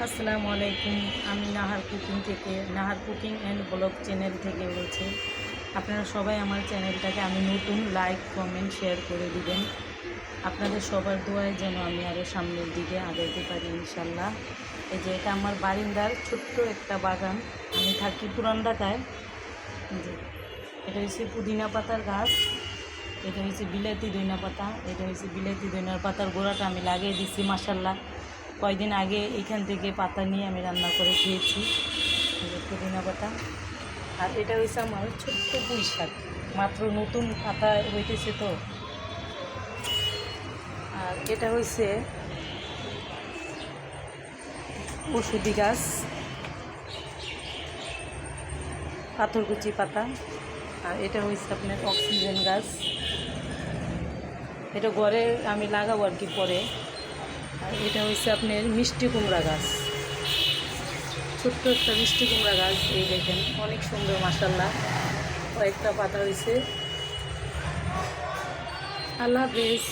আসসালামু আলাইকুম। আমি Nahar cooking and blog channel থেকে বলছি। আপনারা সবাই আমার চ্যানেলটাকে নতুন লাইক কমেন্ট শেয়ার করে দিবেন। আপনাদের সবার দোয়ায় যেন আমি আরও সামনের দিকে আগাইতে পারি ইনশাল্লাহ। এই যে এটা আমার বারিন্দার ছোট্ট একটা বাগান। আমি থাকি পুরান ঢাকায়। যে এটা হচ্ছে পুদিনা পাতার গাছ, এটা হচ্ছে বিলাতি দইনা পাতা, এটা হচ্ছে বিলাতি দইনার পাতার গোড়াটা আমি লাগিয়ে দিচ্ছি মাশাল্লাহ। কয়েকদিন আগে এখান থেকে পাতা নিয়ে আমি রান্না করে খেয়েছি, পুদিনা পাতা। আর এটা হচ্ছে আমার ছোট্ট পুঁই শাক, মাত্র নতুন পাতা হইতেছে তো। আর এটা হচ্ছে ওষুধি গাছ, পাথরকুচি পাতা। আর এটা হচ্ছে আপনার অক্সিজেন গাছ, এটা ঘরে আমি লাগাবো আর কি পরে। আর এটা হচ্ছে আপনার মিষ্টি কুমড়া গাছ, ছোট্ট একটা মিষ্টি কুমড়া গাছ। এই দেখেন অনেক সুন্দর মাশাল্লাহ, কয়েকটা পাতা হয়েছে। আল্লাহ হাফেজ।